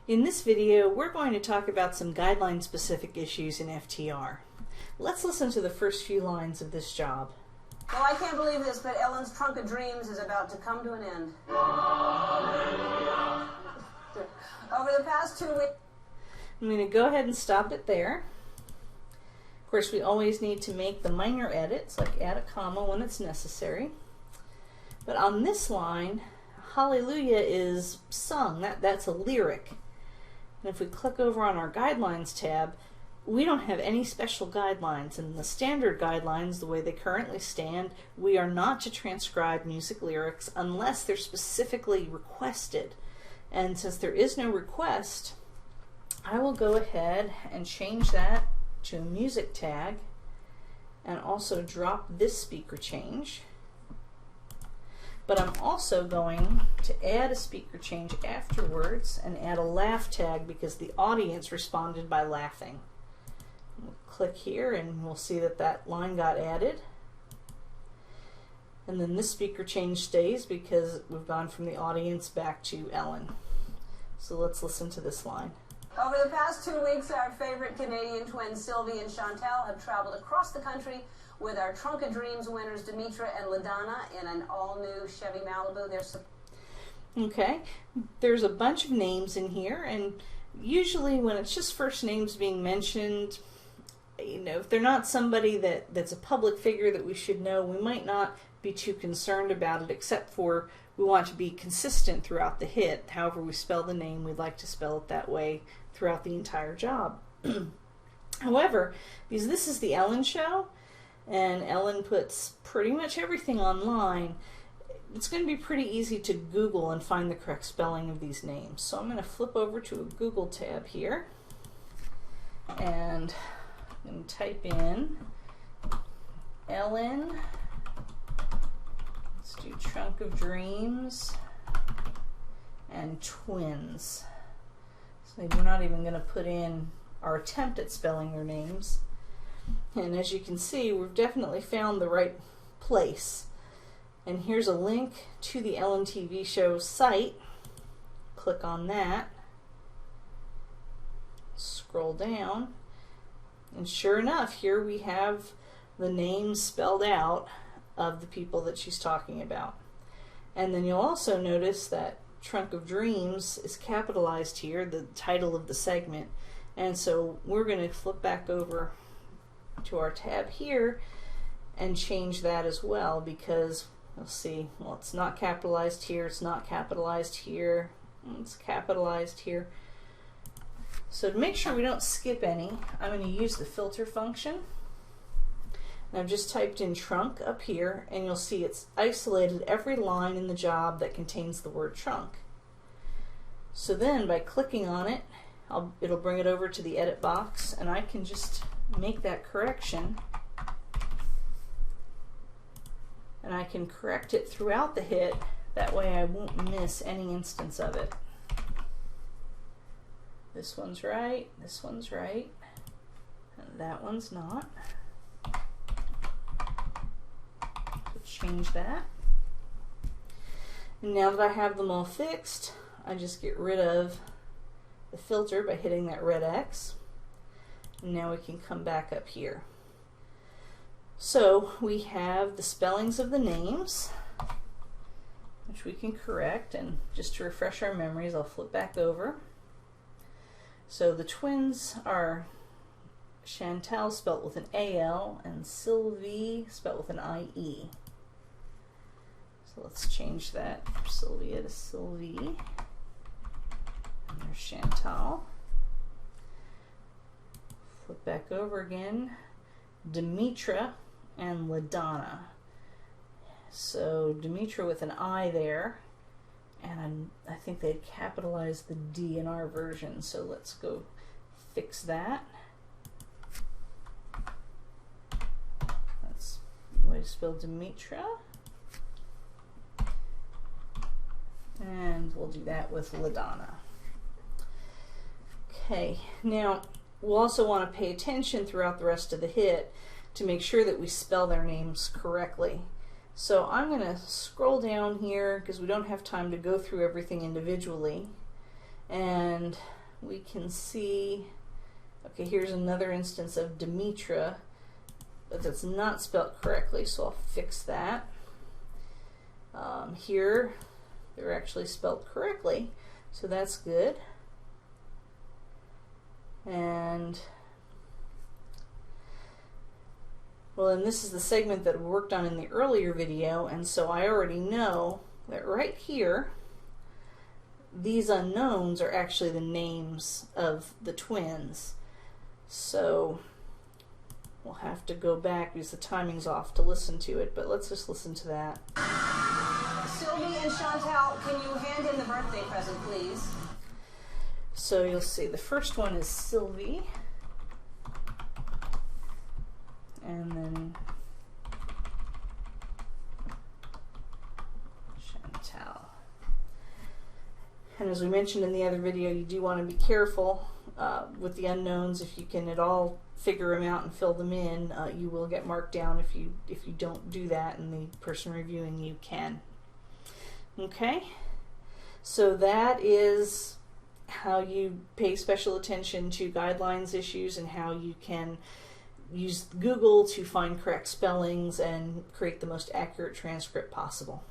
In this video, we're going to talk about some guideline-specific issues in FTR. Let's listen to the first few lines of this job. Well, I can't believe this, but Ellen's Trunk of Dreams is about to come to an end. Over the past 2 weeks... I'm going to go ahead and stop it there. Of course, we always need to make the minor edits, like add a comma when it's necessary. But on this line, Hallelujah is sung. That's a lyric. And if we click over on our Guidelines tab, we don't have any special guidelines. In the standard guidelines, the way they currently stand, we are not to transcribe music lyrics unless they're specifically requested. And since there is no request, I will go ahead and change that to a music tag and also drop this speaker change. But I'm also going to add a speaker change afterwards and add a laugh tag because the audience responded by laughing. We'll click here and we'll see that that line got added. And then this speaker change stays because we've gone from the audience back to Ellen. So let's listen to this line. Over the past 2 weeks, our favorite Canadian twins, Sylvie and Chantal, have traveled across the country with our Trunk of Dreams winners, Demetra and LaDonna, in an all-new Chevy Malibu. Okay, there's a bunch of names in here, and usually when it's just first names being mentioned, you know, if they're not somebody that's a public figure that we should know, we might not be too concerned about it, except for we want to be consistent throughout the hit. However we spell the name, we'd like to spell it that way throughout the entire job. However, because this is the Ellen show, and Ellen puts pretty much everything online, it's going to be pretty easy to Google and find the correct spelling of these names. So I'm going to flip over to a Google tab here, and I'm going to type in Ellen. Let's do Trunk of Dreams and twins. So we're not even going to put in our attempt at spelling their names. And as you can see, we've definitely found the right place. And here's a link to the Ellen TV show site. Click on that. Scroll down. And sure enough, here we have the names spelled out of the people that she's talking about. And then you'll also notice that Trunk of Dreams is capitalized here, the title of the segment. And so we're going to flip back over to our tab here and change that as well, because you'll see, well, it's not capitalized here, it's not capitalized here, it's capitalized here. So to make sure we don't skip any, I'm going to use the filter function. And I've just typed in trunk up here, and you'll see it's isolated every line in the job that contains the word trunk. So then by clicking on it, it'll bring it over to the edit box, and I can just make that correction, and I can correct it throughout the hit. That way I won't miss any instance of it. This one's right, and that one's not. So change that. And now that I have them all fixed, I just get rid of the filter by hitting that red X. And now we can come back up here. So we have the spellings of the names, which we can correct, and just to refresh our memories, I'll flip back over. So the twins are Chantal spelt with an AL and Sylvie spelt with an IE. So let's change that, Sylvia to Sylvie. And there's Chantal. Flip back over again, Demetra and LaDonna. So Demetra with an I there, and I think they capitalized the D in our version, so let's go fix that. That's the way to spell Demetra. And we'll do that with LaDonna. Okay, now we'll also want to pay attention throughout the rest of the hit to make sure that we spell their names correctly. So I'm going to scroll down here because we don't have time to go through everything individually. And And we can see, okay, here's another instance of Demetra, but that's not spelled correctly, so I'll fix that. Here, they're actually spelled correctly, so that's good. And well, and this is the segment that we worked on in the earlier video, and so I already know that right here, these unknowns are actually the names of the twins. So we'll have to go back because the timing's off to listen to it, but let's just listen to that. Sylvie and Chantal, can you hand in the birthday present, please? So you'll see the first one is Sylvie, and then Chantal. And as we mentioned in the other video, you do want to be careful with the unknowns. If you can at all figure them out and fill them in, you will get marked down if you don't do that, and the person reviewing you can. Okay, so that is how you pay special attention to guidelines issues and how you can use Google to find correct spellings and create the most accurate transcript possible.